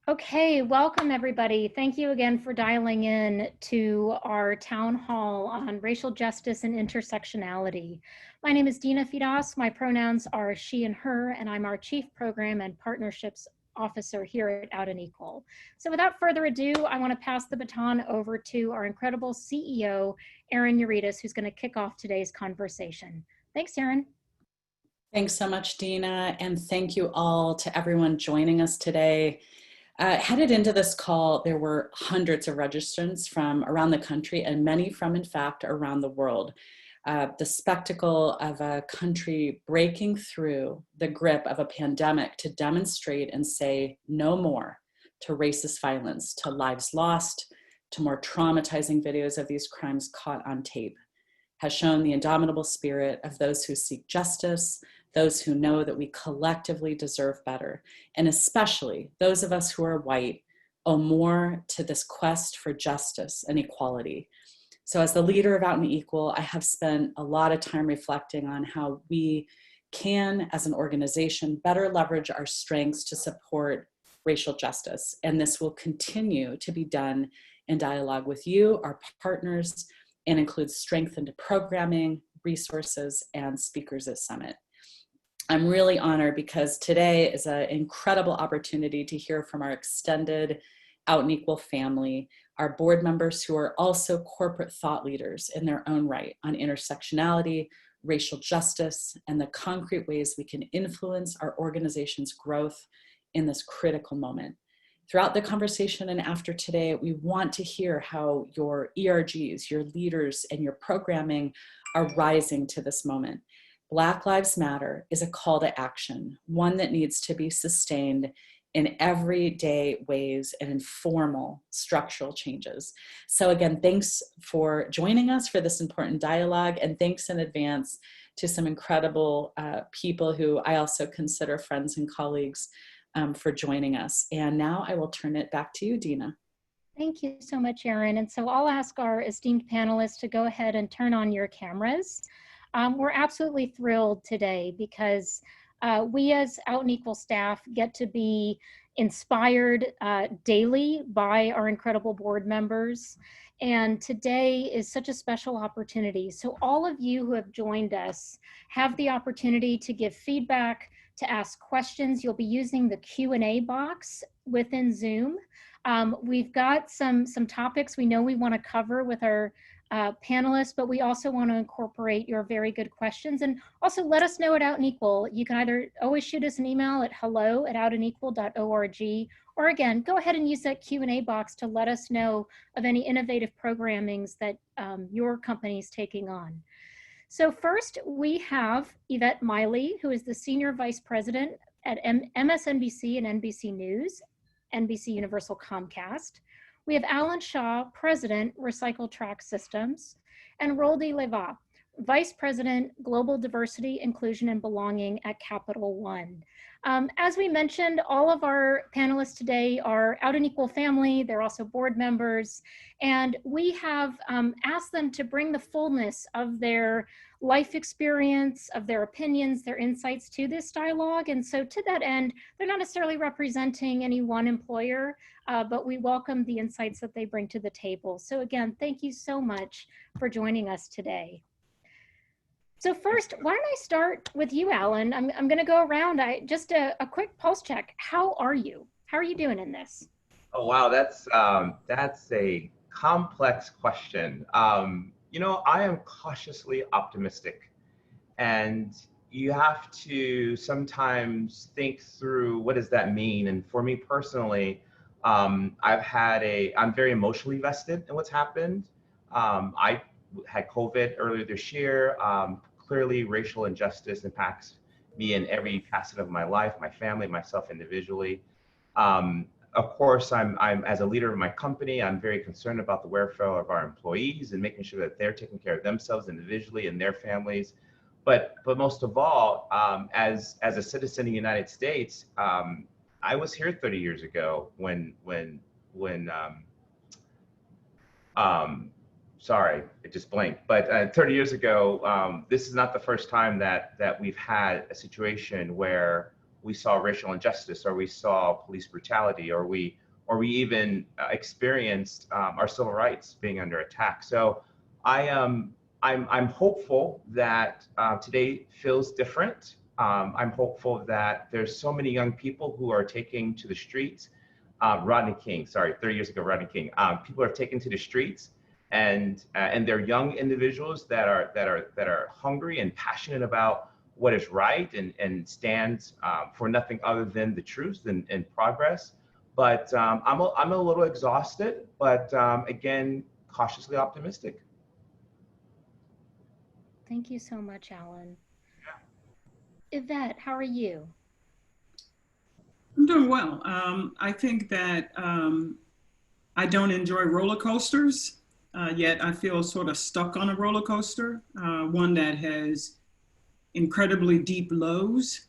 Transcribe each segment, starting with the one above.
Okay, welcome everybody. Thank you again for dialing in to our town hall on racial justice and intersectionality. My name is Deena Fidas. My pronouns are she and her, and I'm our Chief Program and Partnerships Officer here at Out and Equal. So without further ado, I want to pass the baton over to our incredible CEO, Erin Uritus, who's going to kick off today's conversation. Thanks, Erin. Thanks so much, Deena, and thank you all to everyone joining us today. Headed into this call, there were hundreds of registrants from around the country and many from, in fact, around the world. The spectacle of a country breaking through the grip of a pandemic to demonstrate and say no more to racist violence, to lives lost, to more traumatizing videos of these crimes caught on tape, has shown the indomitable spirit of those who seek justice, those who know that we collectively deserve better, and especially those of us who are white owe more to this quest for justice and equality. So as the leader of Out and Equal, I have spent a lot of time reflecting on how we can, as an organization, better leverage our strengths to support racial justice. And this will continue to be done in dialogue with you, our partners, and includes strengthened programming, resources, and speakers at Summit. I'm really honored because today is an incredible opportunity to hear from our extended Out and Equal family, our board members who are also corporate thought leaders in their own right on intersectionality, racial justice, and the concrete ways we can influence our organization's growth in this critical moment. Throughout the conversation and after today, we want to hear how your ERGs, your leaders, and your programming are rising to this moment. Black Lives Matter is a call to action, one that needs to be sustained in everyday ways and informal structural changes. So again, thanks for joining us for this important dialogue, and thanks in advance to some incredible people who I also consider friends and colleagues for joining us. And now I will turn it back to you, Deena. Thank you so much, Erin. And so I'll ask our esteemed panelists to go ahead and turn on your cameras. We're absolutely thrilled today because we as Out and Equal staff get to be inspired daily by our incredible board members. And today is such a special opportunity. So all of you who have joined us have the opportunity to give feedback, to ask questions. You'll be using the Q&A box within Zoom. We've got some topics we know we want to cover with our panelists, but we also want to incorporate your very good questions, and also let us know at Out and Equal. You can either always shoot us an email at hello@outandequal.org, or again, go ahead and use that Q&A box to let us know of any innovative programmings that your company is taking on. So first, we have Yvette Miley, who is the Senior Vice President at MSNBC and NBC News, NBC Universal Comcast. We have Allyn Shaw, President, Recycle Track Systems, and Rolddy Levya, Vice President, Global Diversity, Inclusion, and Belonging at Capital One. As we mentioned, all of our panelists today are Out and Equal family. They're also board members. And we have asked them to bring the fullness of their life experience, of their opinions, their insights to this dialogue. And so to that end, they're not necessarily representing any one employer, but we welcome the insights that they bring to the table. So again, thank you so much for joining us today. So first, why don't I start with you, Allyn? I'm going to go around. Just a quick pulse check. How are you? How are you doing in this? Oh wow, that's a complex question. You know, I am cautiously optimistic, and you have to sometimes think through what does that mean. And for me personally, I'm very emotionally vested in what's happened. I had COVID earlier this year. Clearly, racial injustice impacts me in every facet of my life, my family, myself individually. Of course, I'm as a leader of my company, I'm very concerned about the welfare of our employees and making sure that they're taking care of themselves individually and their families. But most of all, as a citizen in the United States, I was here 30 years ago when sorry, it just blinked. But 30 years ago, this is not the first time that we've had a situation where we saw racial injustice, or we saw police brutality, or we even experienced our civil rights being under attack. So I'm hopeful that today feels different. I'm hopeful that there's so many young people who are taking to the streets. Rodney King, sorry, 30 years ago, Rodney King. People are taking to the streets, and they're young individuals that are hungry and passionate about what is right, and stands for nothing other than the truth and progress. But I'm a little exhausted, but again, cautiously optimistic. Thank you so much, Allyn. Yvette, how are you? I'm doing well. I think that I don't enjoy roller coasters, yet I feel sort of stuck on a roller coaster, one that has incredibly deep lows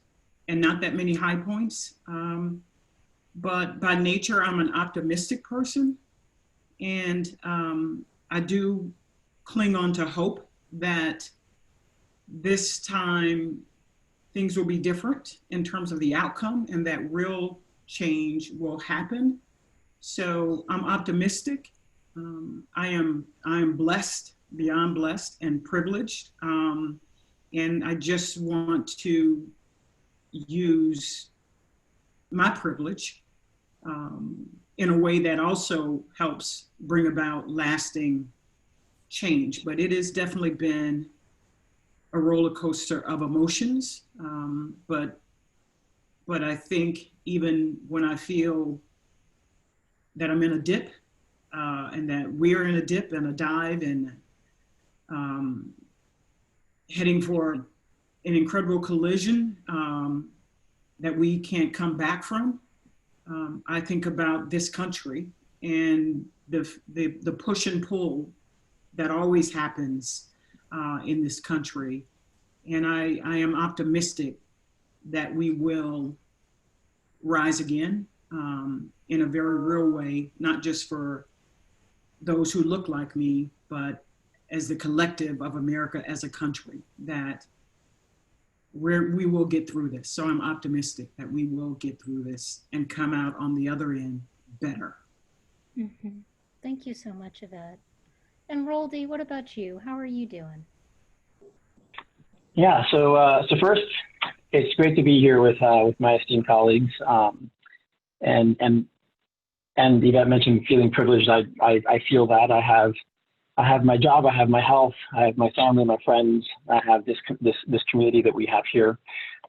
and not that many high points. But by nature, I'm an optimistic person, and I do cling on to hope that this time things will be different in terms of the outcome, and that real change will happen. So I'm optimistic. I am blessed, beyond blessed, and privileged. And I just want to use my privilege in a way that also helps bring about lasting change. But it has definitely been a roller coaster of emotions. But I think even when I feel that I'm in a dip, and that we're in a dip and a dive, and heading for an incredible collision that we can't come back from, I think about this country and the push and pull that always happens in this country. And I am optimistic that we will rise again in a very real way, not just for those who look like me, but as the collective of America as a country, that we will get through this. So I'm optimistic that we will get through this and come out on the other end better. Mm-hmm. Thank you so much, Yvette. And Rolddy, what about you? How are you doing? Yeah, so first, it's great to be here with my esteemed colleagues. And Yvette mentioned feeling privileged. I feel that. I have my job, I have my health, I have my family, my friends, I have this community that we have here.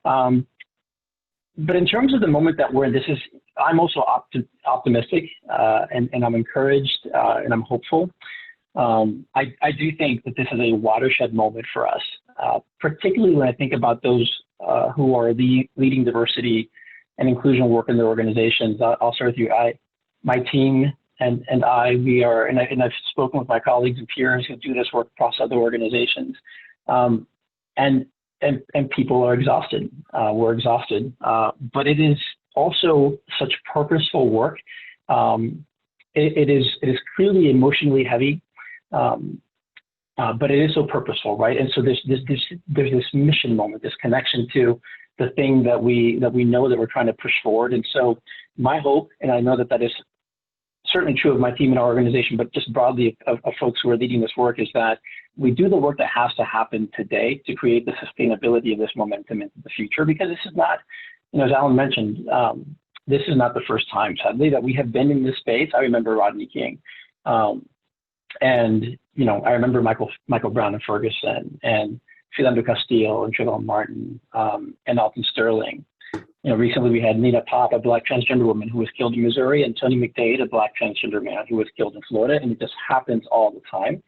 But in terms of the moment that we're in, I'm also optimistic, and I'm encouraged, and I'm hopeful. I do think that this is a watershed moment for us, particularly when I think about those who are leading diversity and inclusion work in their organizations. I'll start with you. My team and I, we are, and I've spoken with my colleagues and peers who do this work across other organizations, and people are exhausted. We're exhausted, but it is also such purposeful work. It is clearly emotionally heavy, but it is so purposeful, right? And so there's this mission moment, this connection to the thing that we know that we're trying to push forward. And so my hope, and I know that is certainly true of my team and our organization, but just broadly of folks who are leading this work, is that we do the work that has to happen today to create the sustainability of this momentum into the future. Because this is not, as Allyn mentioned, this is not the first time, sadly, that we have been in this space. I remember Rodney King, and I remember Michael Brown and Ferguson, and Philando Castile and Trayvon Martin, and Alton Sterling. Recently we had Nina Pop, a Black transgender woman who was killed in Missouri, and Tony McDade, a Black transgender man who was killed in Florida, and it just happens all the time.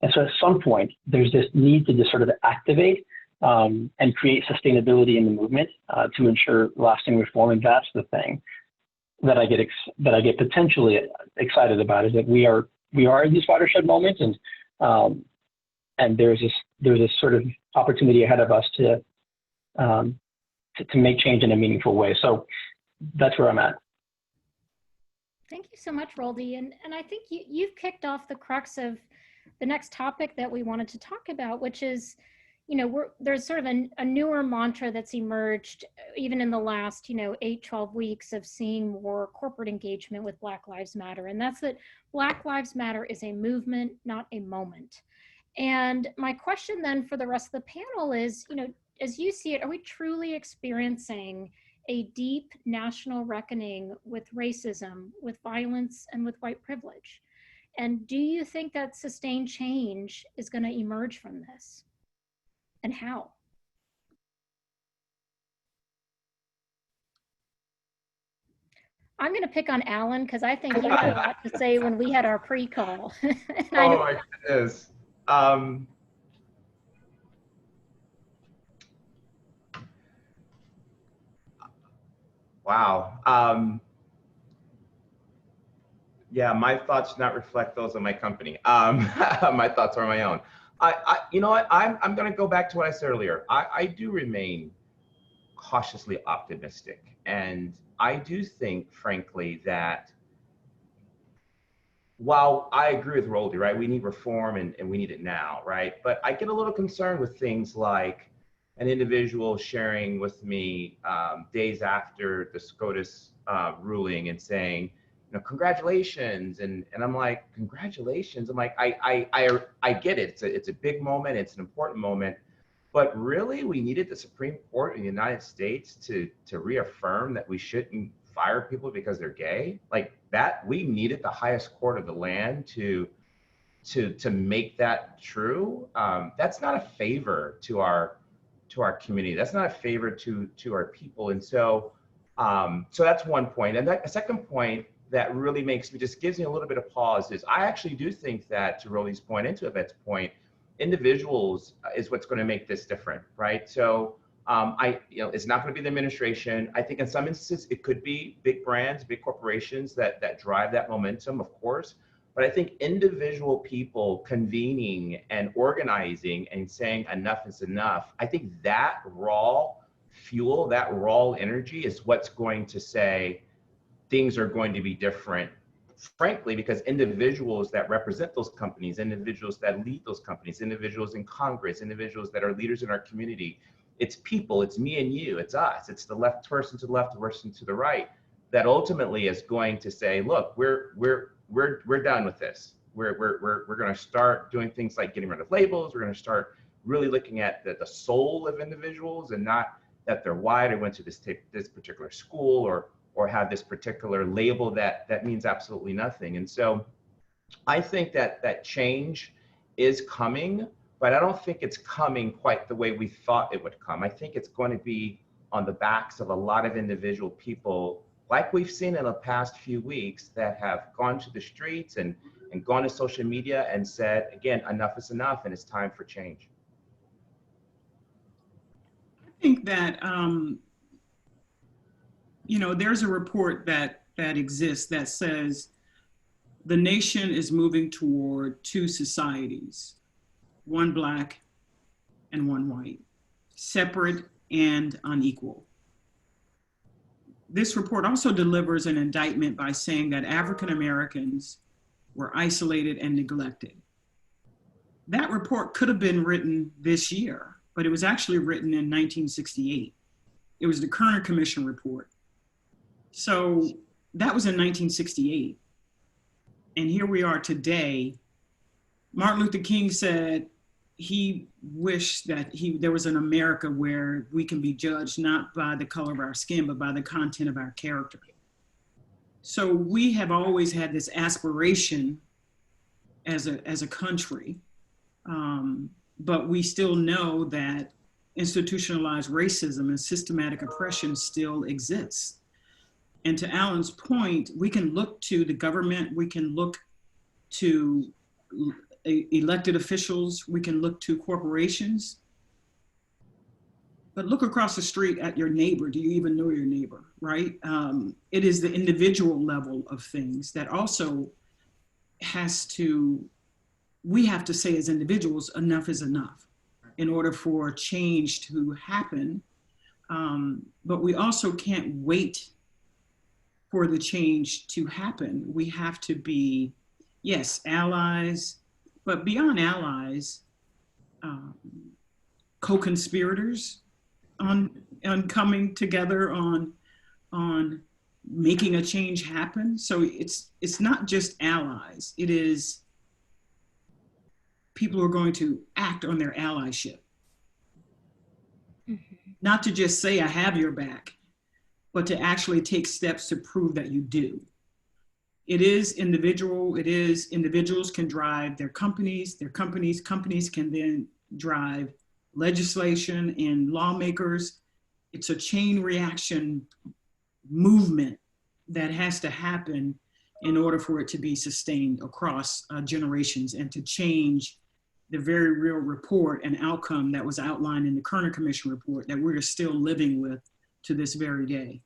And so at some point, there's this need to just sort of activate and create sustainability in the movement to ensure lasting reform. And that's the thing that I get potentially excited about, is that we are in these watershed moments, and there's this sort of opportunity ahead of us to make change in a meaningful way. So that's where I'm at. Thank you so much, Rolddy. And I think you've kicked off the crux of the next topic that we wanted to talk about, which is, there's sort of a newer mantra that's emerged even in the last, 8, 12 weeks of seeing more corporate engagement with Black Lives Matter. And that's that Black Lives Matter is a movement, not a moment. And my question then for the rest of the panel is, as you see it, are we truly experiencing a deep national reckoning with racism, with violence, and with white privilege? And do you think that sustained change is going to emerge from this? And how? I'm going to pick on Allyn because I think he had a lot to say when we had our pre-call. Oh my goodness. Wow. Yeah, my thoughts do not reflect those of my company. My thoughts are my own. You know what? I'm going to go back to what I said earlier. I do remain cautiously optimistic, and I do think, frankly, that while I agree with Rolddy, right, we need reform and we need it now, right? But I get a little concerned with things like an individual sharing with me days after the SCOTUS ruling and saying, congratulations. And I'm like, congratulations. I'm like, I get it. It's a big moment. It's an important moment. But really, we needed the Supreme Court in the United States to reaffirm that we shouldn't fire people because they're gay. Like that, we needed the highest court of the land to make that true. That's not a favor to our community. That's not a favor to our people. And so that's one point. And a second point that really gives me a little bit of pause is I actually do think that, to Rolddy's point and to Yvette's point, individuals is what's going to make this different, right? So it's not going to be the administration. I think in some instances it could be big brands, big corporations that drive that momentum, of course. But I think individual people convening and organizing and saying enough is enough, I think that raw fuel, that raw energy is what's going to say things are going to be different, frankly, because individuals that represent those companies, individuals that lead those companies, individuals in Congress, individuals that are leaders in our community, it's people, it's me and you, it's us, it's the left person to the left, the person to the right, that ultimately is going to say, look, we're done with this. We're going to start doing things like getting rid of labels. We're going to start really looking at the soul of individuals, and not that they're white or went to this particular school or have this particular label that means absolutely nothing. And so I think that change is coming, but I don't think it's coming quite the way we thought it would come. I think it's going to be on the backs of a lot of individual people, like we've seen in the past few weeks, that have gone to the streets and gone to social media and said, again, enough is enough and it's time for change. I think that, there's a report that exists that says the nation is moving toward two societies, one Black and one white, separate and unequal. This report also delivers an indictment by saying that African Americans were isolated and neglected. That report could have been written this year, but it was actually written in 1968. It was the Kerner Commission report. So that was in 1968. And here we are today. Martin Luther King said he wished that there was an America where we can be judged not by the color of our skin, but by the content of our character. So we have always had this aspiration as a country, but we still know that institutionalized racism and systematic oppression still exists. And to Allyn's point, we can look to the government, we can look to elected officials, we can look to corporations, but look across the street at your neighbor. Do you even know your neighbor, right? It is the individual level of things that also we have to say as individuals, enough is enough in order for change to happen. But we also can't wait for the change to happen. We have to be, yes, allies, but beyond allies, co-conspirators on coming together on making a change happen. So it's not just allies. It is people who are going to act on their allyship. Mm-hmm. Not to just say, I have your back, but to actually take steps to prove that you do. It is individuals can drive their companies can then drive legislation and lawmakers. It's a chain reaction movement that has to happen in order for it to be sustained across generations and to change the very real report and outcome that was outlined in the Kerner Commission report that we're still living with to this very day.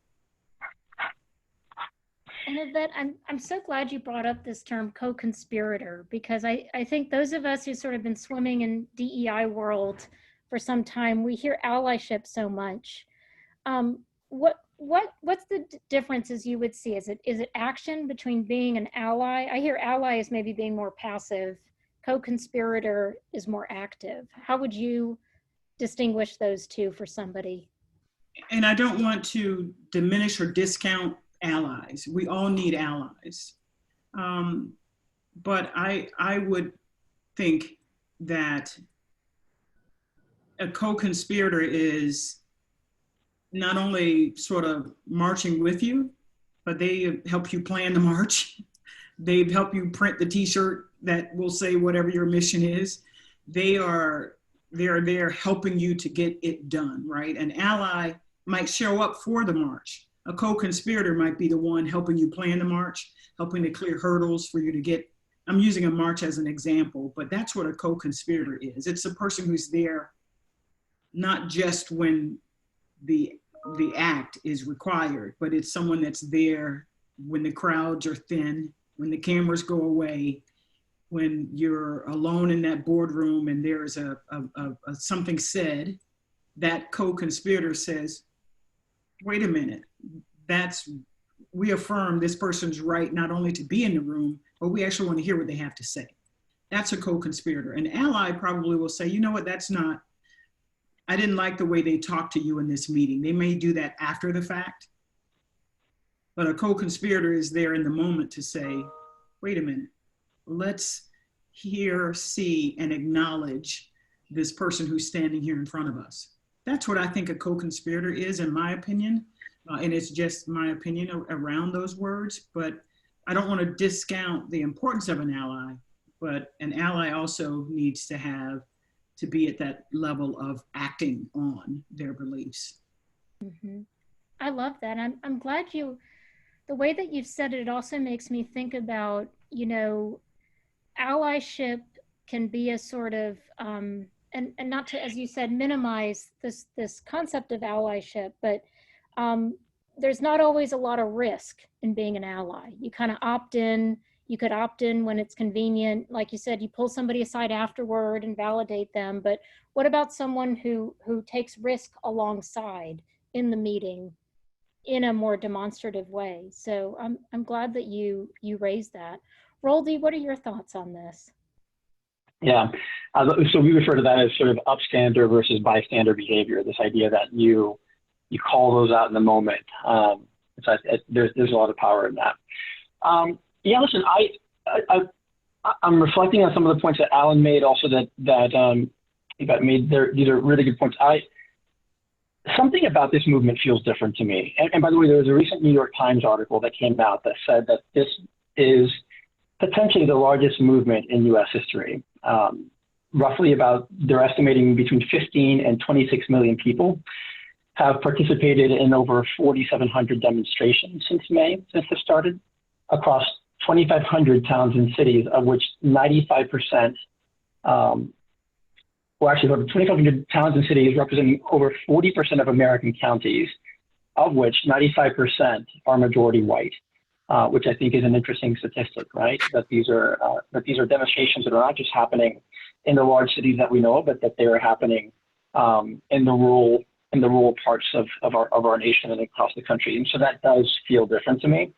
And Yvette, I'm so glad you brought up this term co-conspirator, because I think those of us who sort of been swimming in DEI world for some time, we hear allyship so much. What's the differences you would see? Is it action between being an ally? I hear ally as maybe being more passive. Co-conspirator is more active. How would you distinguish those two for somebody? And I don't want to diminish or discount allies. We all need allies. But I would think that a co-conspirator is not only sort of marching with you, but they help you plan the march. They help you print the t-shirt that will say whatever your mission is. They're there helping you to get it done, right? An ally might show up for the march. A co-conspirator might be the one helping you plan the march, helping to clear hurdles for you to get, I'm using a march as an example, but that's what a co-conspirator is. It's a person who's there not just when the act is required, but it's someone that's there when the crowds are thin, when the cameras go away, when you're alone in that boardroom and there's a something said, that co-conspirator says, wait a minute, we affirm this person's right not only to be in the room, but we actually want to hear what they have to say. That's a co-conspirator. An ally probably will say, you know what, I didn't like the way they talked to you in this meeting. They may do that after the fact, but a co-conspirator is there in the moment to say, wait a minute, let's hear, see, and acknowledge this person who's standing here in front of us. That's what I think a co-conspirator is, in my opinion. And it's just my opinion around those words, but I don't want to discount the importance of an ally, but an ally also needs to be at that level of acting on their beliefs. Mm-hmm. I love that. I'm glad the way that you've said it also makes me think about, allyship can be a sort of, and not to, as you said, minimize this concept of allyship, but there's not always a lot of risk in being an ally. You kind of opt in. You could opt in when it's convenient. Like you said, you pull somebody aside afterward and validate them. But what about someone who takes risk alongside in the meeting in a more demonstrative way? So I'm glad that you raised that. Rolddy, what are your thoughts on this? Yeah, so we refer to that as sort of upstander versus bystander behavior. This idea that you call those out in the moment. There's a lot of power in that. Yeah, listen, I'm reflecting on some of the points that Allyn made, also that Yvette made. These are really good points. Something about this movement feels different to me. And by the way, there was a recent New York Times article that came out that said that this is potentially the largest movement in U.S. history. Roughly they're estimating between 15 and 26 million people have participated in over 4,700 demonstrations since this started, across 2,500 towns and cities, of which 95%, over 2,500 towns and cities representing over 40% of American counties, of which 95% are majority white, which I think is an interesting statistic, right? That these are demonstrations that are not just happening in the large cities that we know, but that they are happening in the rural parts of our nation and across the country. And so that does feel different to me.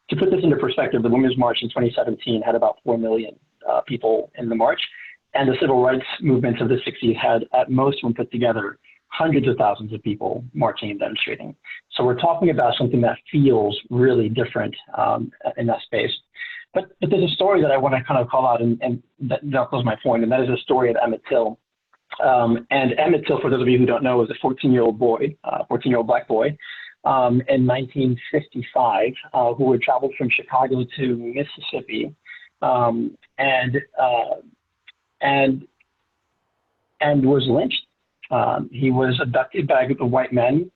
To put this into perspective, the Women's March in 2017 had about 4 million people in the march. And the civil rights movements of the 60s had, at most, when put together, hundreds of thousands of people marching and demonstrating. So we're talking about something that feels really different in that space. But there's a story that I want to kind of call out, and that'll close my point, and that is the story of Emmett Till. And Emmett Till, for those of you who don't know, was a 14-year-old boy, 14-year-old black boy, in 1955, who had traveled from Chicago to Mississippi, and was lynched. He was abducted by a group of white men,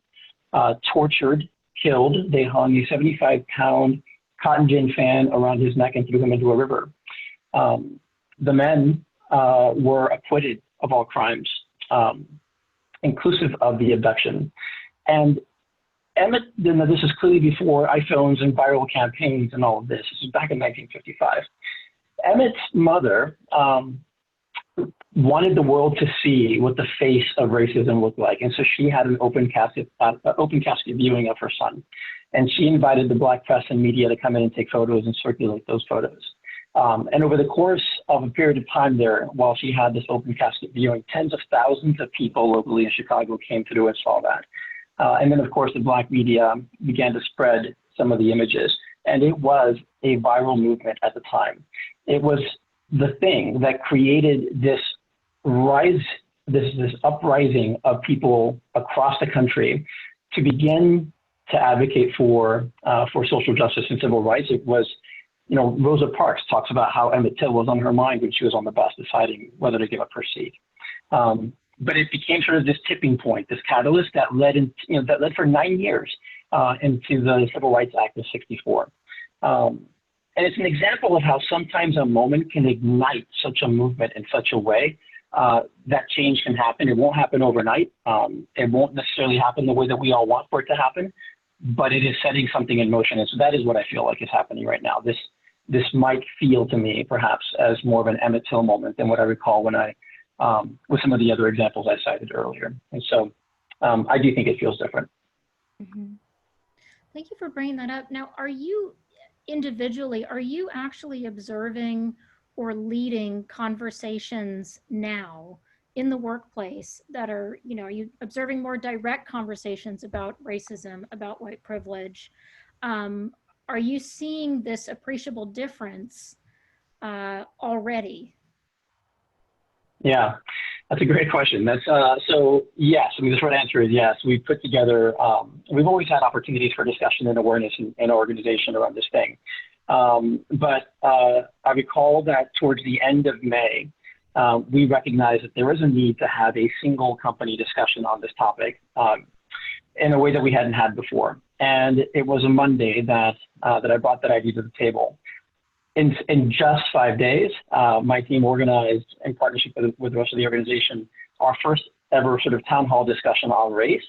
tortured, killed. They hung a 75-pound cotton gin fan around his neck and threw him into a river. The men were acquitted of all crimes, inclusive of the abduction. And Emmett, this is clearly before iPhones and viral campaigns and all of this. This is back in 1955. Emmett's mother wanted the world to see what the face of racism looked like. And so she had an open casket viewing of her son. And she invited the black press and media to come in and take photos and circulate those photos. And over the course of a period of time there, while she had this open casket viewing, tens of thousands of people locally in Chicago came through and saw that. And then, of course, the black media began to spread some of the images. And it was a viral movement at the time. It was the thing that created this uprising of people across the country to begin to advocate for social justice and civil rights. It was, Rosa Parks talks about how Emmett Till was on her mind when she was on the bus deciding whether to give up her seat. But it became sort of this tipping point, this catalyst that led for 9 years into the Civil Rights Act of '64. And it's an example of how sometimes a moment can ignite such a movement in such a way that change can happen. It won't happen overnight. It won't necessarily happen the way that we all want for it to happen, but it is setting something in motion. And so that is what I feel like is happening right now. This might feel to me perhaps as more of an Emmett Till moment than what I recall when with some of the other examples I cited earlier. And so I do think it feels different. Mm-hmm. Thank you for bringing that up. Now, are you actually observing or leading conversations now in the workplace that are you observing more direct conversations about racism, about white privilege? Are you seeing this appreciable difference already? Yeah, that's a great question. That's so yes. I mean, the short answer is yes. We've put together. We've always had opportunities for discussion and awareness in our organization around this thing. But I recall that towards the end of May, we recognized that there was a need to have a single company discussion on this topic in a way that we hadn't had before. And it was a Monday that I brought that idea to the table. In just 5 days, my team organized, in partnership with the rest of the organization, our first ever sort of town hall discussion on race,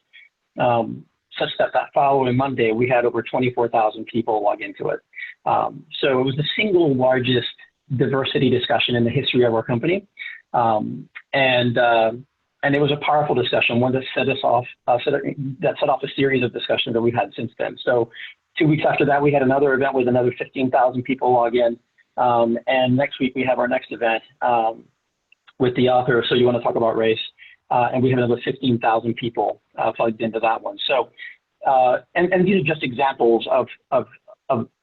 such that following Monday, we had over 24,000 people log into it. So it was the single largest diversity discussion in the history of our company. And it was a powerful discussion, one that set off a series of discussions that we've had since then. So 2 weeks after that, we had another event with another 15,000 people log in. And next week, we have our next event with the author of So You Want to Talk About Race. And we have another 15,000 people plugged into that one. So, and these are just examples of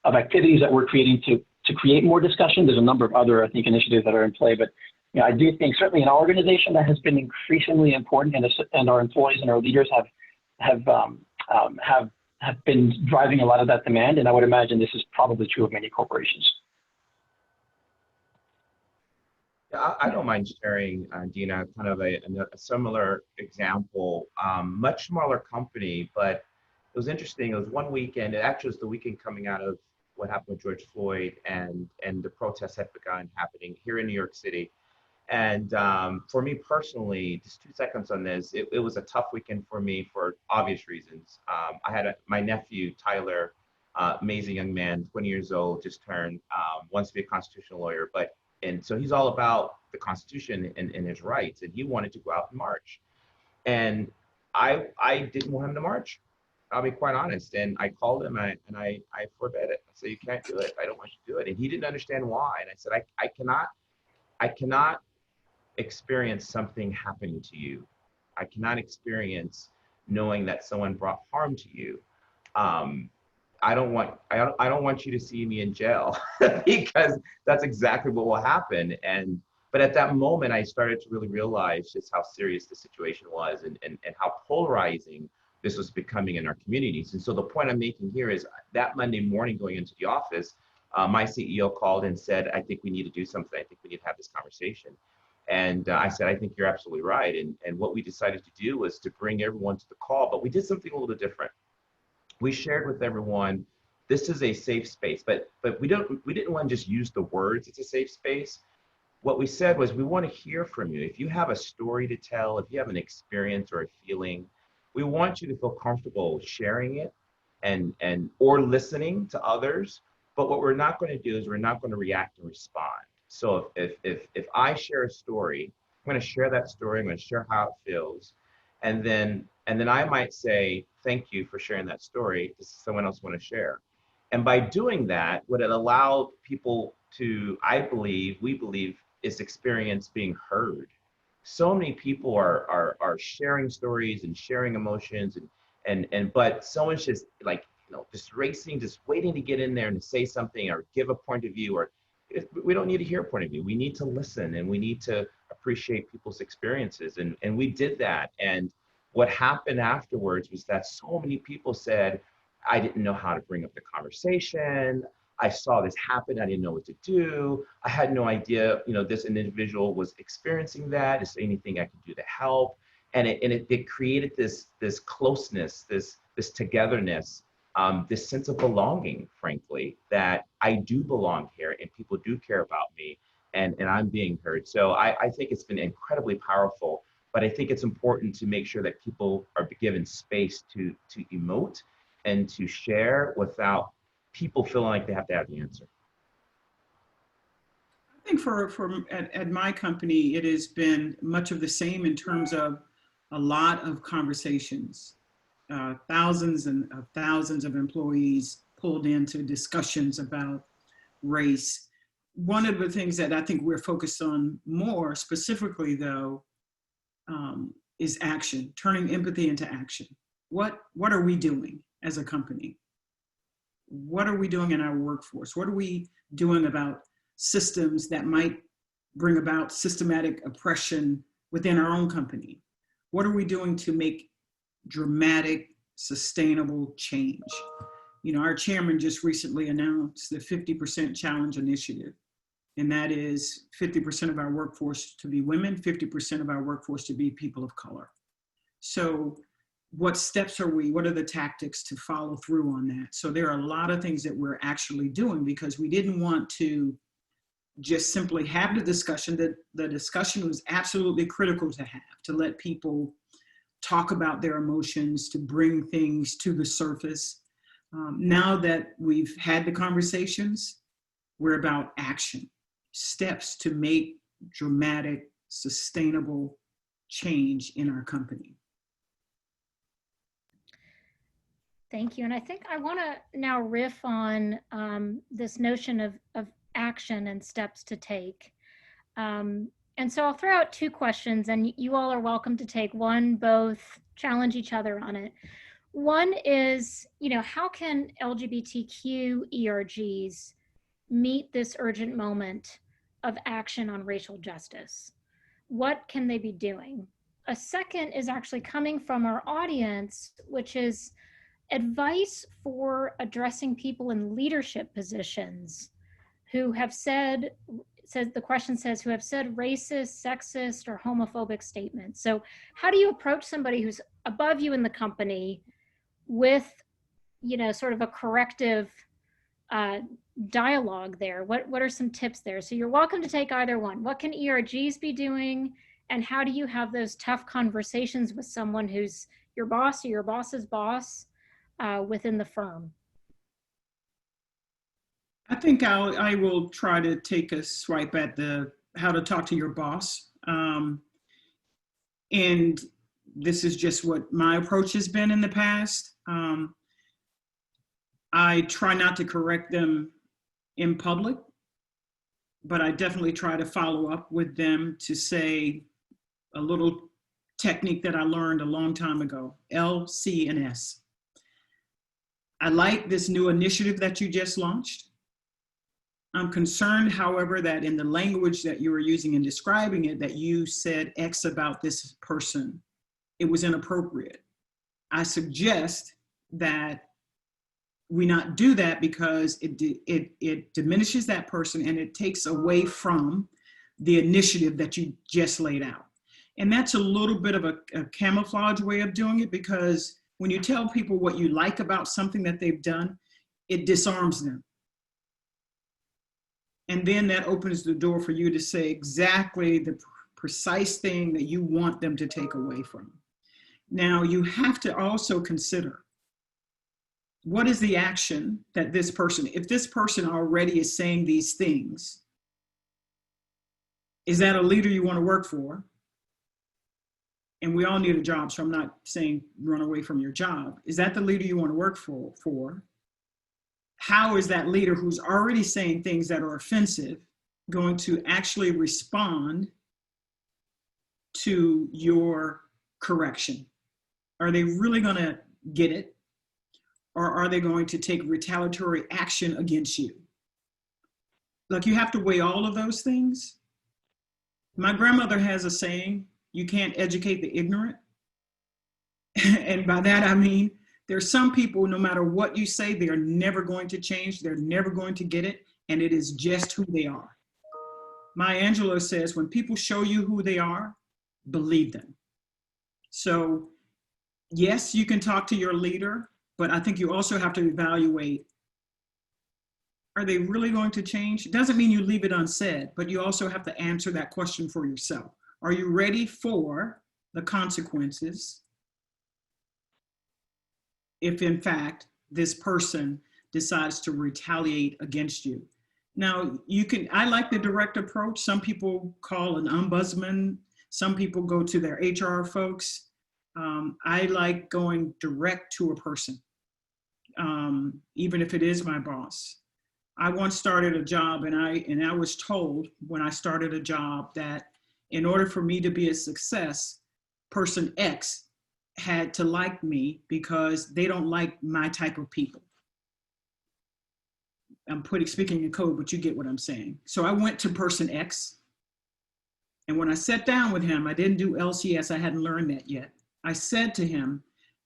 activities that we're creating to create more discussion. There's a number of other, I think, initiatives that are in play. But I do think certainly in our organization that has been increasingly important, and our employees and our leaders have been driving a lot of that demand. And I would imagine this is probably true of many corporations. Yeah, I don't mind sharing, Deena, kind of a similar example. Much smaller company, but it was interesting. It was one weekend. It actually was the weekend coming out of what happened with George Floyd, and the protests had begun happening here in New York City. And for me personally, just 2 seconds on this, it was a tough weekend for me for obvious reasons. I had my nephew, Tyler, amazing young man, 20 years old, just turned, wants to be a constitutional lawyer, and so he's all about the Constitution and his rights, and he wanted to go out and march. And I didn't want him to march. I'll be quite honest. And I called him and I forbade it. I said, you can't do it. I don't want you to do it. And he didn't understand why. And I said, I cannot experience something happening to you. I cannot experience knowing that someone brought harm to you. I don't want you to see me in jail because that's exactly what will happen. But at that moment, I started to really realize just how serious the situation was and how polarizing this was becoming in our communities. And so the point I'm making here is that Monday morning going into the office, my CEO called and said, I think we need to do something. I think we need to have this conversation. And I said, I think you're absolutely right. And what we decided to do was to bring everyone to the call, but we did something a little different. We shared with everyone, this is a safe space, but we didn't want to just use the words, it's a safe space. What we said was, we want to hear from you. If you have a story to tell, if you have an experience or a feeling, we want you to feel comfortable sharing it or listening to others. But what we're not going to do is we're not going to react and respond. So if I share a story, I'm going to share that story. I'm going to share how it feels. And then I might say, thank you for sharing that story. Does someone else want to share? And by doing that, what it allowed people to, we believe, is experience being heard. So many people are sharing stories and sharing emotions but someone's just like, just racing, just waiting to get in there and to say something or give a point of view. Or we don't need to hear a point of view. We need to listen and we need to appreciate people's experiences. And we did that. And what happened afterwards was that so many people said, I didn't know how to bring up the conversation. I saw this happen. I didn't know what to do. I had no idea, this individual was experiencing that. Is there anything I could do to help? And it created this closeness, this togetherness, this sense of belonging, frankly, that I do belong here and people do care about me and I'm being heard. So I think it's been incredibly powerful, but I think it's important to make sure that people are given space to emote and to share without people feeling like they have to have the answer. I think at my company, it has been much of the same in terms of a lot of conversations, thousands and thousands of employees pulled into discussions about race. One of the things that I think we're focused on more specifically, though, is action, turning empathy into action. What are we doing as a company? What are we doing in our workforce? What are we doing about systems that might bring about systematic oppression within our own company? What are we doing to make dramatic, sustainable change? Our chairman just recently announced the 50% challenge initiative, and that is 50% of our workforce to be women, 50% of our workforce to be people of color. So what steps what are the tactics to follow through on that? So there are a lot of things that we're actually doing because we didn't want to just simply have the discussion. That the discussion was absolutely critical to have, to let people talk about their emotions, to bring things to the surface. Now that we've had the conversations, we're about action, steps to make dramatic, sustainable change in our company. Thank you. And I think I want to now riff on this notion of action and steps to take. And so I'll throw out two questions and you all are welcome to take one, both, challenge each other on it. One is, how can LGBTQ ERGs meet this urgent moment of action on racial justice? What can they be doing? A second is actually coming from our audience, which is advice for addressing people in leadership positions who have the question says, who have said racist, sexist, or homophobic statements. So how do you approach somebody who's above you in the company with, sort of a corrective dialogue there? What are some tips there? So you're welcome to take either one. What can ERGs be doing? And how do you have those tough conversations with someone who's your boss or your boss's boss within the firm? I think I will try to take a swipe at how to talk to your boss. And this is just what my approach has been in the past. I try not to correct them in public, but I definitely try to follow up with them to say a little technique that I learned a long time ago, L, C, and S. I like this new initiative that you just launched. I'm concerned, however, that in the language that you were using in describing it, that you said X about this person. It was inappropriate. I suggest that we not do that because it diminishes that person and it takes away from the initiative that you just laid out. And that's a little bit of a camouflage way of doing it, because when you tell people what you like about something that they've done, it disarms them. And then that opens the door for you to say exactly the precise thing that you want them to take away from. Now, you have to also consider, what is the action that this person, if this person already is saying these things, is that a leader you want to work for? And we all need a job, so I'm not saying run away from your job. Is that the leader you want to work for? How is that leader who's already saying things that are offensive going to actually respond to your correction? Are they really going to get it? Or are they going to take retaliatory action against you? Like, you have to weigh all of those things. My grandmother has a saying, you can't educate the ignorant. And by that, I mean, there's some people, no matter what you say, they are never going to change. They're never going to get it. And it is just who they are. Maya Angelou says, when people show you who they are, believe them. So yes, you can talk to your leader, but I think you also have to evaluate, are they really going to change? It doesn't mean you leave it unsaid, but you also have to answer that question for yourself. Are you ready for the consequences if in fact this person decides to retaliate against you? Now, I like the direct approach. Some people call an ombudsman. Some people go to their HR folks. I like going direct to a person, even if it is my boss. I once started a job, and I was told when I started a job that in order for me to be a success, person X had to like me because they don't like my type of people. I'm speaking in code, but you get what I'm saying. So I went to person X, and when I sat down with him, I didn't do LCS, I hadn't learned that yet. I said to him,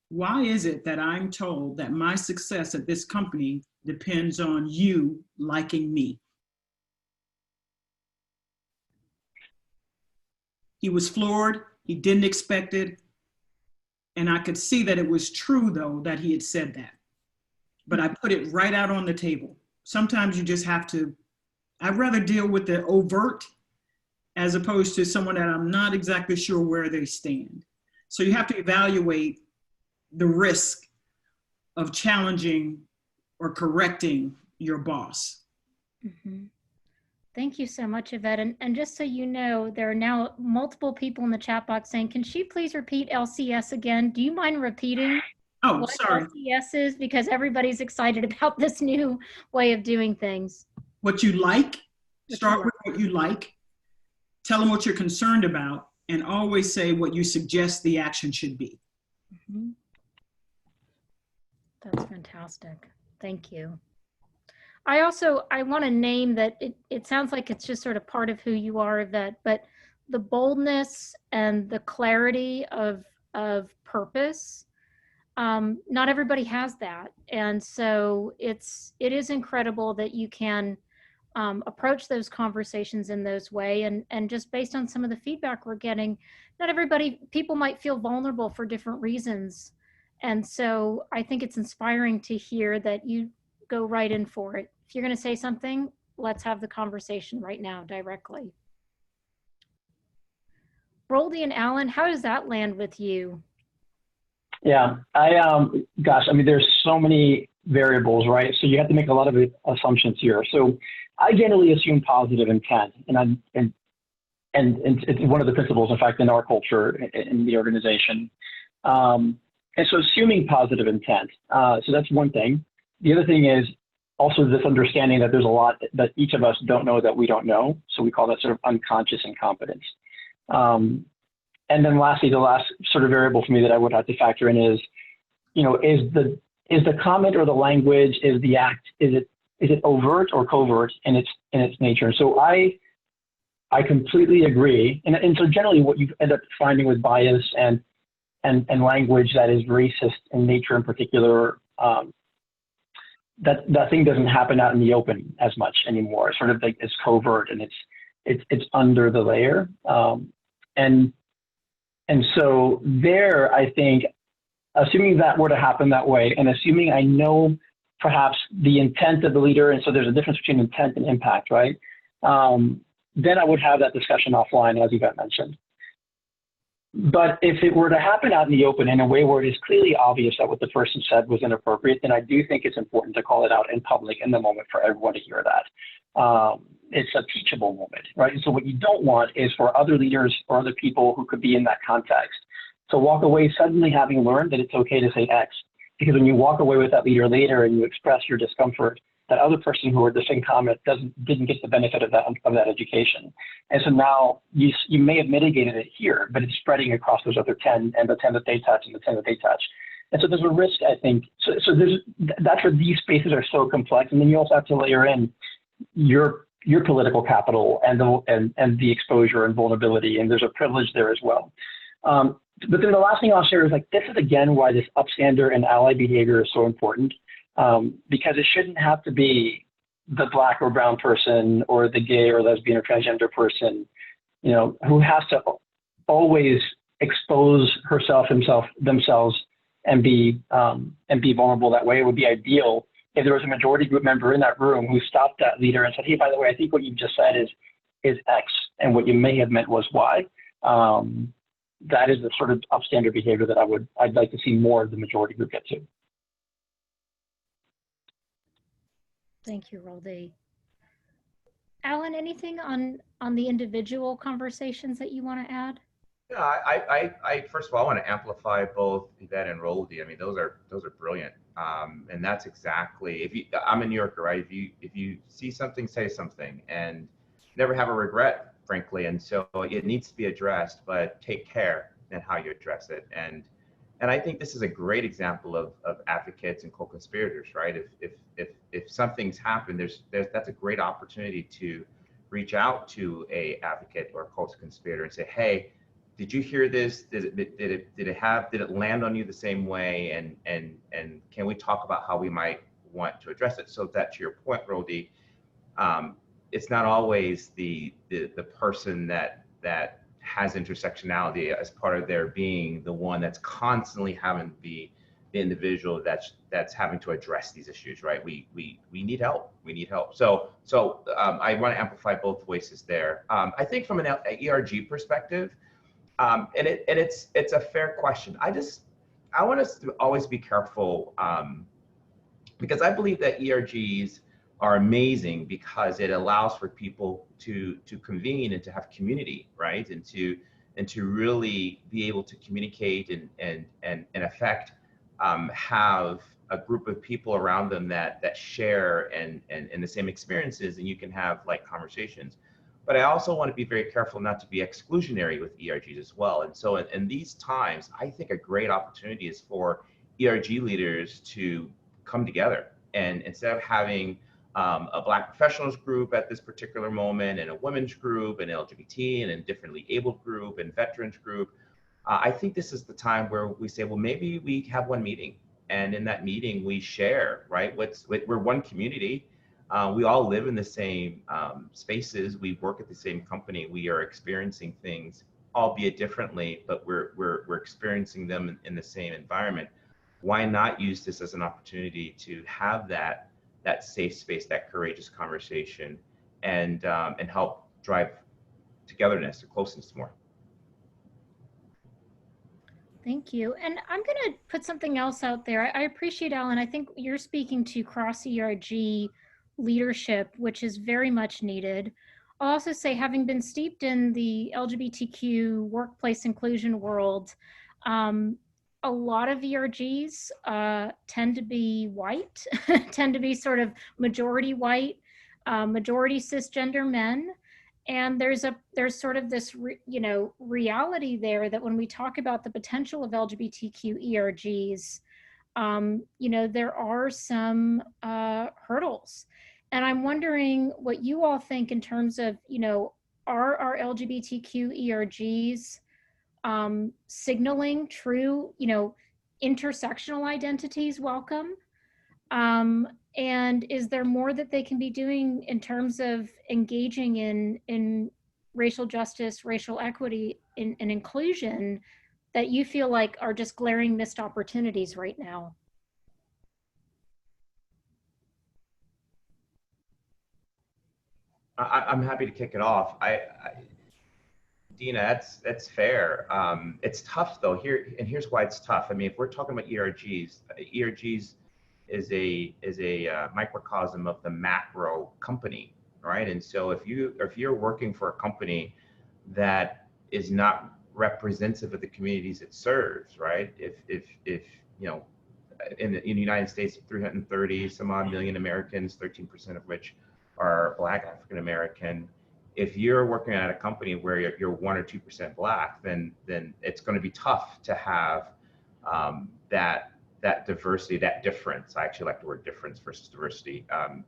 why is it that I'm told that my success at this company depends on you liking me? He was floored, he didn't expect it. And I could see that it was true, though, that he had said that. But I put it right out on the table. Sometimes you just have to, I'd rather deal with the overt as opposed to someone that I'm not exactly sure where they stand. So you have to evaluate the risk of challenging or correcting your boss. Mm-hmm. Thank you so much, Yvette. And just so you know, there are now multiple people in the chat box saying, can she please repeat LCS again? Do you mind repeating what sorry. LCS is? Because everybody's excited about this new way of doing things. What you like, start with what you like, tell them what you're concerned about, and always say what you suggest the action should be. Mm-hmm. That's fantastic. Thank you. I want to name that it sounds like it's just sort of part of who you are, Yvette, but the boldness and the clarity of purpose, not everybody has that. And so it is incredible that you can approach those conversations in those way. And just based on some of the feedback we're getting, people might feel vulnerable for different reasons. And so I think it's inspiring to hear that you go right in for it. If you're going to say something, let's have the conversation right now directly. Rolddy and Allyn, how does that land with you? Yeah, gosh, I mean, there's so many variables, right? So you have to make a lot of assumptions here. So I generally assume positive intent, and it's one of the principles, in fact, in our culture, in the organization. And so assuming positive intent, so that's one thing. The other thing is also this understanding that there's a lot that each of us don't know that we don't know. So we call that sort of unconscious incompetence. And then lastly, the last sort of variable for me that I would have to factor in is, you know, is the comment or the language, is the act, is it overt or covert in its nature? And so I completely agree. And so generally what you end up finding with bias and language that is racist in nature in particular, that thing doesn't happen out in the open as much anymore. It's sort of like it's covert and it's under the layer. And so there, I think, assuming that were to happen that way, and assuming I know perhaps the intent of the leader, and so there's a difference between intent and impact, right? Then I would have that discussion offline, as Yvette mentioned. But if it were to happen out in the open in a way where it is clearly obvious that what the person said was inappropriate, then I do think it's important to call it out in public in the moment for everyone to hear that. It's a teachable moment, right? So what you don't want is for other leaders or other people who could be in that context to walk away suddenly having learned that it's okay to say X. Because when you walk away with that leader later and you express your discomfort, that other person who heard the same comment didn't get the benefit of that education. And so now you may have mitigated it here, but it's spreading across those other 10 and the 10 that they touch and the 10 that they touch. And so there's a risk, I think. So that's where these spaces are so complex. And then you also have to layer in your political capital and the exposure and vulnerability, and there's a privilege there as well. But then the last thing I'll share is, like, this is again why this upstander and ally behavior is so important, because it shouldn't have to be the Black or brown person or the gay or lesbian or transgender person, you know, who has to always expose themselves and be vulnerable that way. It would be ideal if there was a majority group member in that room who stopped that leader and said, hey, by the way, I think what you just said is X, and what you may have meant was Y. That is the sort of upstander behavior that I'd like to see more of the majority group get to. Thank you, Rolddy. Allyn, anything on the individual conversations that you want to add? Yeah, I first of all, I want to amplify both Yvette and Rolddy. I mean, those are brilliant, and that's exactly. I'm a New Yorker, right? If you see something, say something, and never have a regret, frankly. And so it needs to be addressed, but take care in how you address it. And I think this is a great example of advocates and co-conspirators, right? If something's happened, that's a great opportunity to reach out to a advocate or a co-conspirator and say, hey, did you hear this? Did it land on you the same way? And can we talk about how we might want to address it? So that, to your point, Rolddy, it's not always the person that has intersectionality as part of their being the one that's constantly having the individual that's having to address these issues, right? We need help. We need help. So I want to amplify both voices there. I think from an ERG perspective, and it's a fair question. I want us to always be careful, because I believe that ERGs are amazing because it allows for people to convene and to have community, right? And to really be able to communicate and in effect have a group of people around them that share and the same experiences, and you can have like conversations. But I also want to be very careful not to be exclusionary with ERGs as well. And so in these times, I think a great opportunity is for ERG leaders to come together, and instead of having a Black professionals group at this particular moment, and a women's group, and LGBT, and a differently abled group, and veterans group, I think this is the time where we say, well, maybe we have one meeting, and in that meeting we share, right? We're one community. We all live in the same spaces. We work at the same company. We are experiencing things, albeit differently, but we're experiencing them in the same environment. Why not use this as an opportunity to have that safe space, that courageous conversation, and help drive togetherness or closeness more. Thank you. And I'm going to put something else out there. I appreciate, Allyn. I think you're speaking to cross-ERG leadership, which is very much needed. I'll also say, having been steeped in the LGBTQ workplace inclusion world, a lot of ERGs tend to be white, tend to be sort of majority white, majority cisgender men. And there's sort of this, reality there that when we talk about the potential of LGBTQ ERGs, there are some hurdles. And I'm wondering what you all think in terms of, are our LGBTQ ERGs signaling true, intersectional identities welcome? And is there more that they can be doing in terms of engaging in racial justice, racial equity, and inclusion that you feel like are just glaring missed opportunities right now? I'm happy to kick it off. Deena, that's fair. It's tough though here, and here's why it's tough. I mean, if we're talking about ERGs is a microcosm of the macro company, right? And so if you're working for a company that is not representative of the communities it serves, right? If in the United States, 330 some odd million Americans, 13% of which are Black, African American. If you're working at a company where you're 1 or 2% Black, then it's going to be tough to have that diversity, that difference. I actually like the word difference versus diversity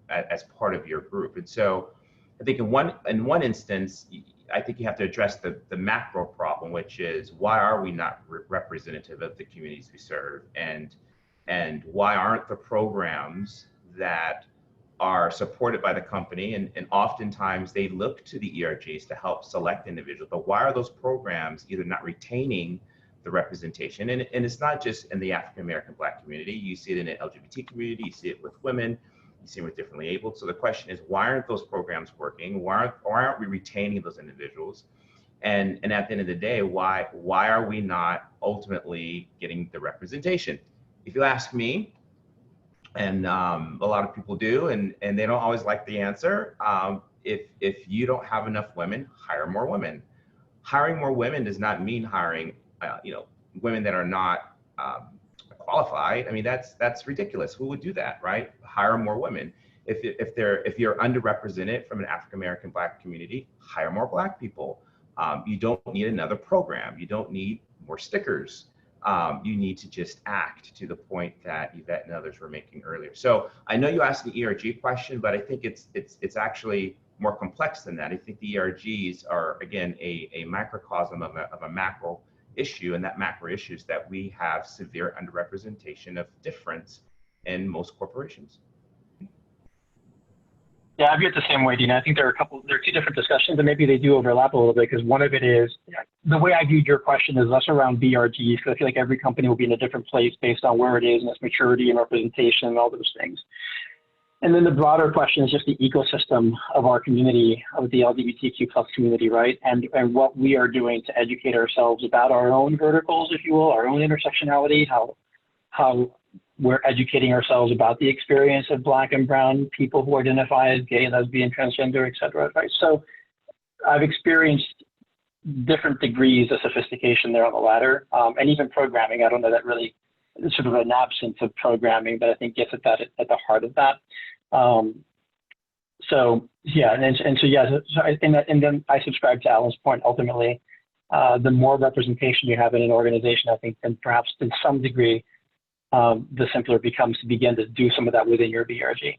as part of your group. And so I think in one instance, I think you have to address the macro problem, which is why are we not representative of the communities we serve, and why aren't the programs that are supported by the company, and oftentimes they look to the ERGs to help select individuals, but why are those programs either not retaining the representation? And it's not just in the African American Black community, you see it in the LGBT community, you see it with women, you see it with differently abled. So the question is, why aren't those programs working? Why aren't we retaining those individuals? And at the end of the day, why are we not ultimately getting the representation? If you ask me, and a lot of people do, and they don't always like the answer, if you don't have enough women, hire more women. Hiring more women does not mean hiring women that are not qualified. I mean, that's ridiculous. Who would do that, right? Hire more women. If you're underrepresented from an African American Black community, hire more Black people. You don't need another program. You don't need more stickers. You need to just act, to the point that Yvette and others were making earlier. So I know you asked the ERG question, but I think it's actually more complex than that. I think the ERGs are, again, a microcosm of a macro issue, and that macro issue is that we have severe underrepresentation of difference in most corporations. Yeah, I view it the same way, Deena. I think there are two different discussions, and maybe they do overlap a little bit, because one of it is, the way I viewed your question is less around BRGs, because I feel like every company will be in a different place based on where it is and its maturity and representation and all those things. And then the broader question is just the ecosystem of our community, of the LGBTQ plus community, right? And what we are doing to educate ourselves about our own verticals, if you will, our own intersectionality, how we're educating ourselves about the experience of Black and brown people who identify as gay, lesbian, transgender, et cetera, right? So I've experienced different degrees of sophistication there on the ladder, and even programming. I don't know that really, it's sort of an absence of programming, but I think gets at the heart of that. So yeah, and then I subscribe to Allyn's point. Ultimately, the more representation you have in an organization, I think, then perhaps to some degree, the simpler it becomes to begin to do some of that within your BRG.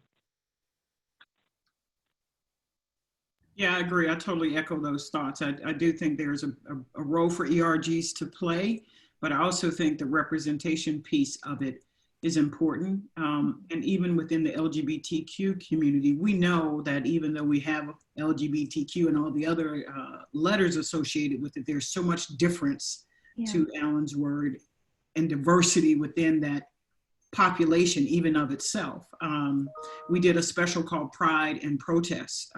Yeah, I agree. I totally echo those thoughts. I do think there's a role for ERGs to play, but I also think the representation piece of it is important. And even within the LGBTQ community, we know that even though we have LGBTQ and all the other letters associated with it, there's so much difference, to Allyn's word, and diversity within that population, even of itself. We did a special called Pride and Protest,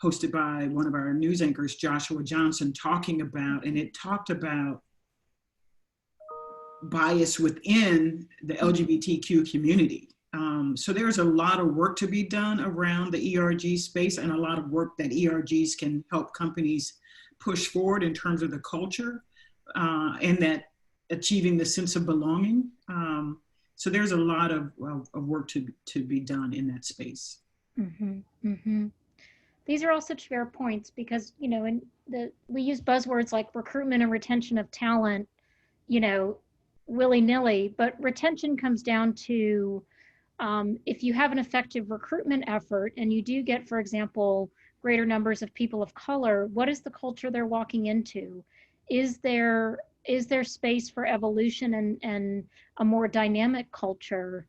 hosted by one of our news anchors, Joshua Johnson, talking about, and it talked about bias within the LGBTQ community. So there's a lot of work to be done around the ERG space, and a lot of work that ERGs can help companies push forward in terms of the culture, and that achieving the sense of belonging. So there's a lot of work to be done in that space. Mm-hmm. Mm-hmm. These are all such fair points because, you know, we use buzzwords like recruitment and retention of talent, you know, willy-nilly, but retention comes down to if you have an effective recruitment effort and you do get, for example, greater numbers of people of color, what is the culture they're walking into? Is there space for evolution and a more dynamic culture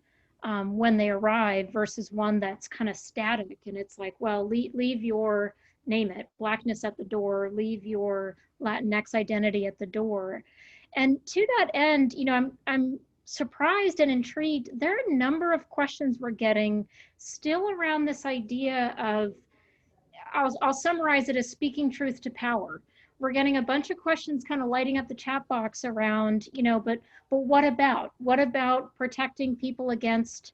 when they arrive versus one that's kind of static and it's like, well, leave your, name it, Blackness at the door, leave your Latinx identity at the door. And to that end, you know, I'm surprised and intrigued. There are a number of questions we're getting still around this idea of, I'll summarize it as speaking truth to power. We're getting a bunch of questions kind of lighting up the chat box around, you know, but what about? What about protecting people against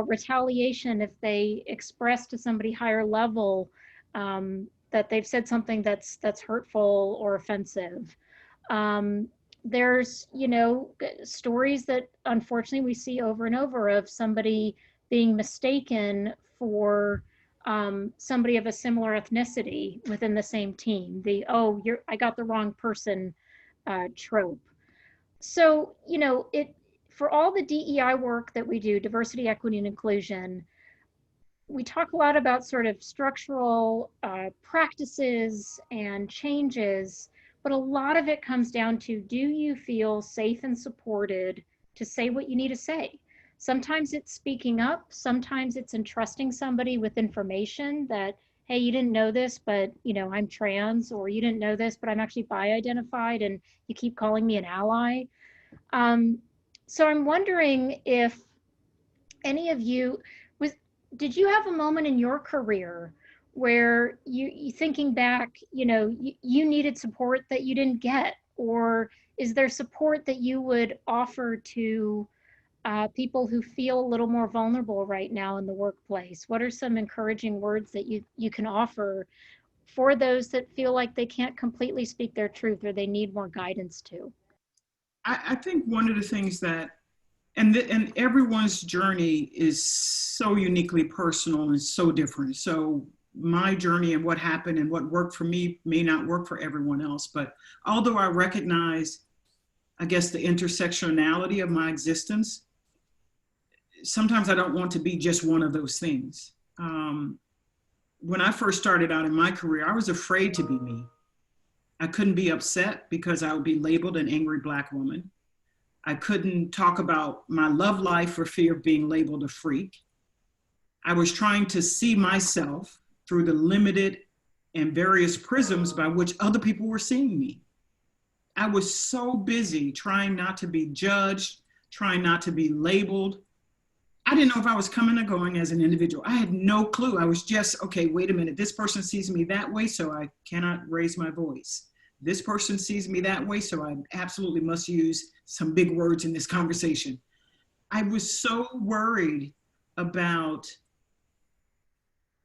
retaliation if they express to somebody higher level that they've said something that's hurtful or offensive? There's, you know, stories that unfortunately we see over and over of somebody being mistaken for somebody of a similar ethnicity within the same team. I got the wrong person trope. So, you know, for all the DEI work that we do, diversity, equity, and inclusion, we talk a lot about sort of structural practices and changes, but a lot of it comes down to, do you feel safe and supported to say what you need to say? Sometimes it's speaking up, sometimes it's entrusting somebody with information that, hey, you didn't know this, but you know, I'm trans, or you didn't know this, but I'm actually bi-identified and you keep calling me an ally. So I'm wondering if any of you, did you have a moment in your career where you thinking back, you know, you needed support that you didn't get, or is there support that you would offer to people who feel a little more vulnerable right now in the workplace? What are some encouraging words that you can offer for those that feel like they can't completely speak their truth or they need more guidance to? I think one of the things that, and everyone's journey is so uniquely personal and so different. So my journey and what happened and what worked for me may not work for everyone else. But although I recognize, I guess, the intersectionality of my existence, sometimes I don't want to be just one of those things. When I first started out in my career, I was afraid to be me. I couldn't be upset because I would be labeled an angry Black woman. I couldn't talk about my love life for fear of being labeled a freak. I was trying to see myself through the limited and various prisms by which other people were seeing me. I was so busy trying not to be judged, trying not to be labeled. I didn't know if I was coming or going as an individual. I had no clue. I was just, okay, wait a minute. This person sees me that way, so I cannot raise my voice. This person sees me that way, so I absolutely must use some big words in this conversation. I was so worried about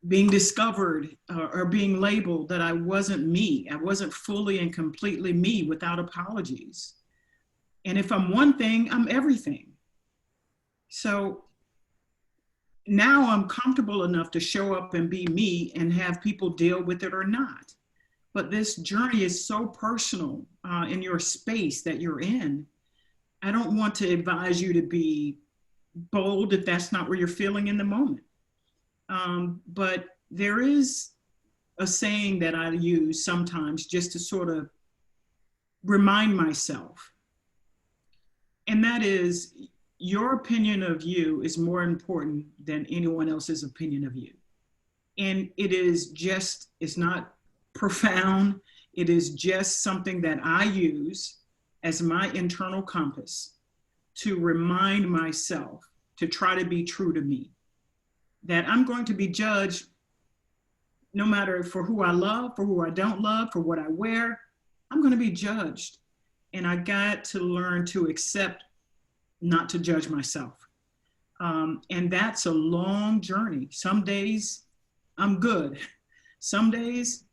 being discovered or being labeled that I wasn't me. I wasn't fully and completely me without apologies. And if I'm one thing, I'm everything. So now I'm comfortable enough to show up and be me and have people deal with it or not. But this journey is so personal in your space that you're in. I don't want to advise you to be bold if that's not where you're feeling in the moment. But there is a saying that I use sometimes just to sort of remind myself. And that is, your opinion of you is more important than anyone else's opinion of you. And it is just, it's not profound. It is just something that I use as my internal compass to remind myself to try to be true to me. That I'm going to be judged no matter for who I love, for who I don't love, for what I wear. I'm going to be judged. And I got to learn to accept not to judge myself. And that's a long journey. Some days I'm good. Some days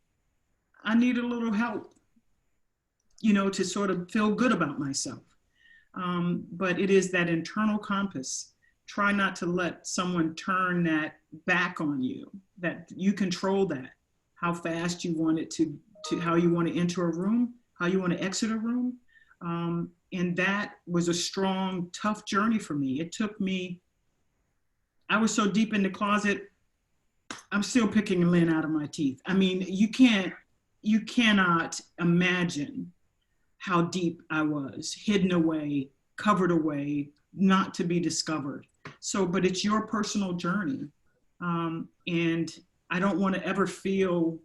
I need a little help, you know, to sort of feel good about myself. but it is that internal compass. Try not to let someone turn that back on you, that you control that, how fast you want it to how you want to enter a room, how you want to exit a room. And that was a strong, tough journey for me. It took me, I was so deep in the closet, I'm still picking lint out of my teeth. I mean, you cannot imagine how deep I was, hidden away, covered away, not to be discovered. So, but it's your personal journey. And I don't want to ever feel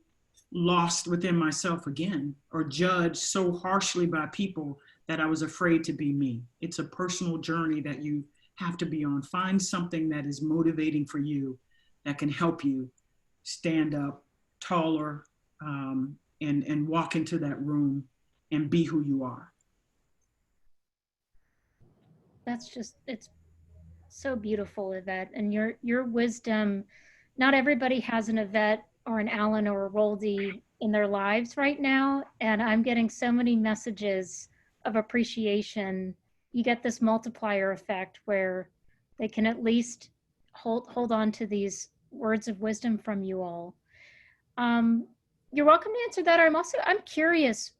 lost within myself again or judged so harshly by people that I was afraid to be me. It's a personal journey that you have to be on. Find something that is motivating for you, that can help you stand up taller, and walk into that room and be who you are. That's just, it's so beautiful, Yvette. And your wisdom, not everybody has an Yvette or an Allyn or a Rolddy in their lives right now. And I'm getting so many messages of appreciation. You get this multiplier effect where they can at least hold on to these words of wisdom from you all. You're welcome to answer that. I'm curious,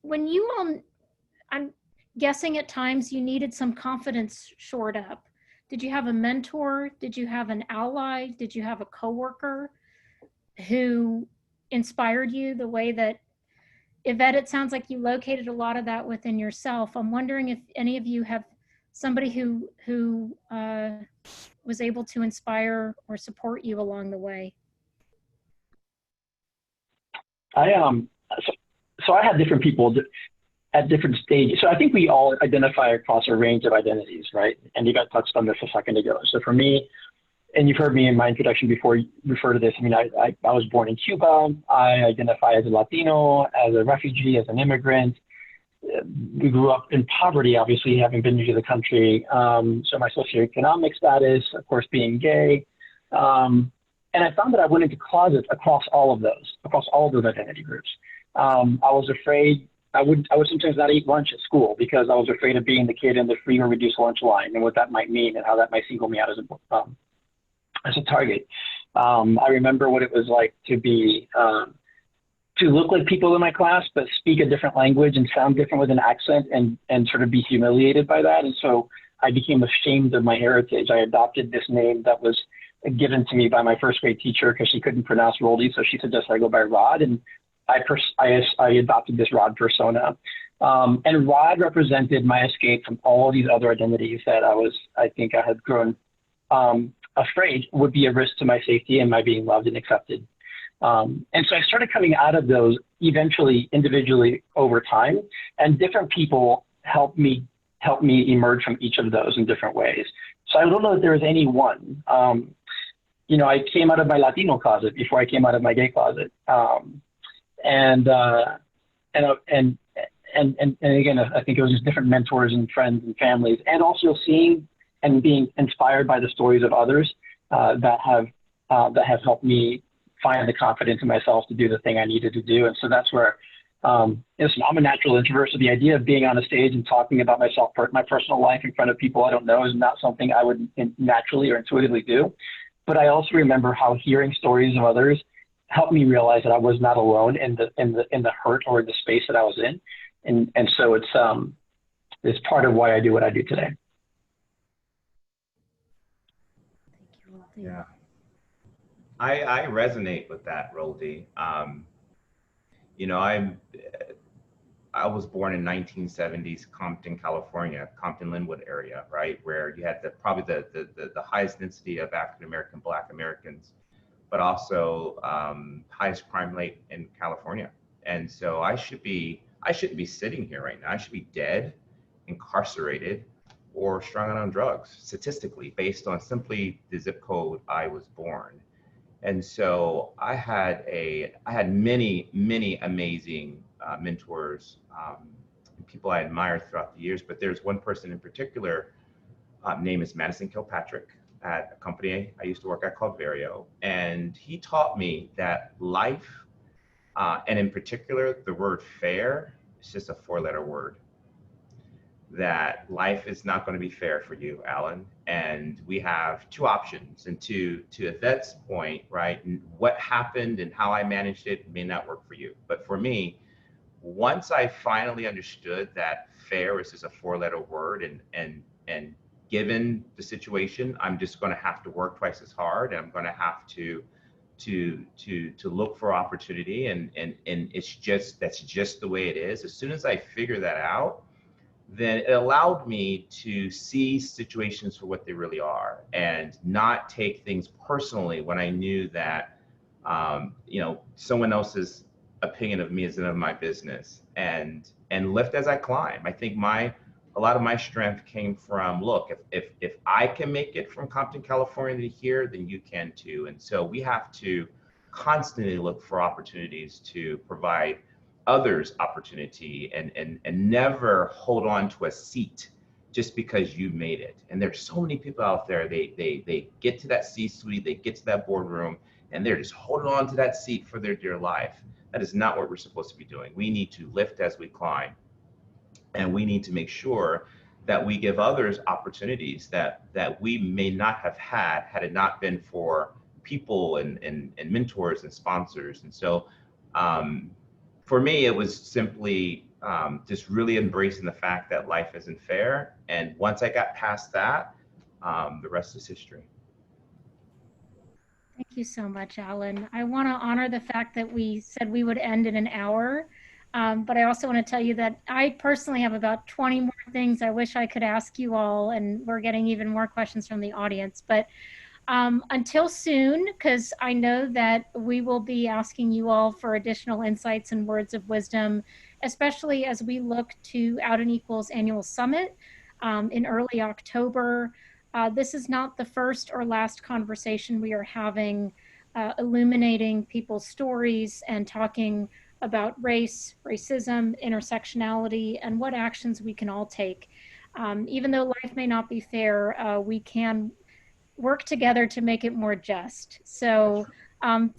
when you all, I'm guessing at times you needed some confidence shored up. Did you have a mentor? Did you have an ally? Did you have a coworker who inspired you the way that Yvette, it sounds like you located a lot of that within yourself. I'm wondering if any of you have somebody who was able to inspire or support you along the way. So I had different people at different stages. So I think we all identify across a range of identities, right? And you got touched on this a second ago. So for me, and you've heard me in my introduction before refer to this, I mean, I was born in Cuba. I identify as a Latino, as a refugee, as an immigrant. We grew up in poverty, obviously, having been new to the country. So my socioeconomic status, of course, being gay. And I found that I went into closets across all of those identity groups. I was afraid, I would sometimes not eat lunch at school because I was afraid of being the kid in the free or reduced lunch line and what that might mean and how that might single me out as a target. I remember what it was like to be, to look like people in my class, but speak a different language and sound different with an accent and sort of be humiliated by that. And so I became ashamed of my heritage. I adopted this name that was given to me by my first grade teacher because she couldn't pronounce Rolddy, so she suggested I go by Rod, and I adopted this Rod persona. And Rod represented my escape from all these other identities that I think I had grown afraid would be a risk to my safety and my being loved and accepted. And so I started coming out of those eventually individually over time, and different people helped me emerge from each of those in different ways. So I don't know if there was any one. I came out of my Latino closet before I came out of my gay closet. And again, I think it was just different mentors and friends and families, and also seeing and being inspired by the stories of others that have helped me find the confidence in myself to do the thing I needed to do. And so that's where, I'm a natural introvert, so the idea of being on a stage and talking about myself, my personal life in front of people I don't know is not something I would naturally or intuitively do. But I also remember how hearing stories of others helped me realize that I was not alone in the hurt or the space that I was in. And so it's part of why I do what I do today. Yeah. I resonate with that, Rolddy. I was born in 1970s Compton, California, Compton-Linwood area, right, where you had probably the highest density of African-American, Black Americans, but also highest crime rate in California. And so I shouldn't be sitting here right now. I should be dead, incarcerated, or strung out on drugs, statistically, based on simply the zip code I was born. And so I had many, many amazing mentors, people I admired throughout the years, but there's one person in particular, name is Madison Kilpatrick, at a company I used to work at called Vario. And he taught me that life, and in particular, the word fair, is just a 4-letter word. that life is not going to be fair for you, Allyn, and we have two options. And to Yvette's point, right, what happened and how I managed it may not work for you. But for me, once I finally understood that fair is just a four-letter word, and given the situation, I'm just going to have to work twice as hard, and I'm going to have to look for opportunity, and it's just, that's just the way it is. As soon as I figure that out, then it allowed me to see situations for what they really are and not take things personally when I knew that, you know, someone else's opinion of me is none of my business, and lift as I climb. I think a lot of my strength came from, look, if I can make it from Compton, California to here, then you can too. And so we have to constantly look for opportunities to provide others opportunity, and never hold on to a seat just because you made it. And there's so many people out there, they get to that C-suite, they get to that boardroom, and they're just holding on to that seat for their dear life. That is not what we're supposed to be doing. We need to lift as we climb, and we need to make sure that we give others opportunities that we may not have had it not been for people and mentors and sponsors. And so for me, it was simply just really embracing the fact that life isn't fair. And once I got past that, the rest is history. Thank you so much, Allyn. I want to honor the fact that we said we would end in an hour, but I also want to tell you that I personally have about 20 more things I wish I could ask you all, and we're getting even more questions from the audience. But until soon, because I know that we will be asking you all for additional insights and words of wisdom, especially as we look to Out and Equal's annual summit in early October. This is not the first or last conversation we are having, illuminating people's stories and talking about race, racism, intersectionality, and what actions we can all take. Even though life may not be fair, we can work together to make it more just. So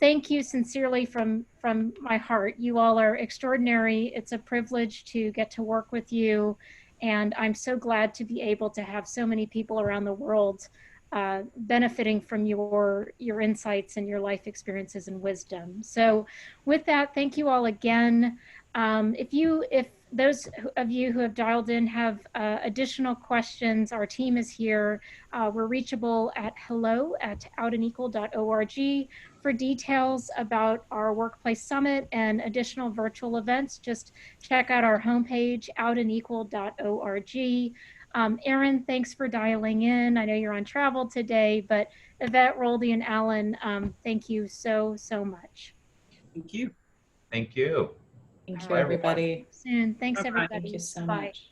thank you sincerely from my heart. You all are extraordinary. It's a privilege to get to work with you. And I'm so glad to be able to have so many people around the world benefiting from your insights and your life experiences and wisdom. So with that, thank you all again. If those of you who have dialed in have additional questions, our team is here. We're reachable at hello@outandequal.org. For details about our workplace summit and additional virtual events, just check out our homepage, outandequal.org. Erin, thanks for dialing in. I know you're on travel today, but Yvette, Rolddy, and Allyn, thank you so much. Thank you. Thank you. Thank you, Bye, everyone. everybody. Soon. Thanks, Bye-bye. everybody. Thank you so Bye. much.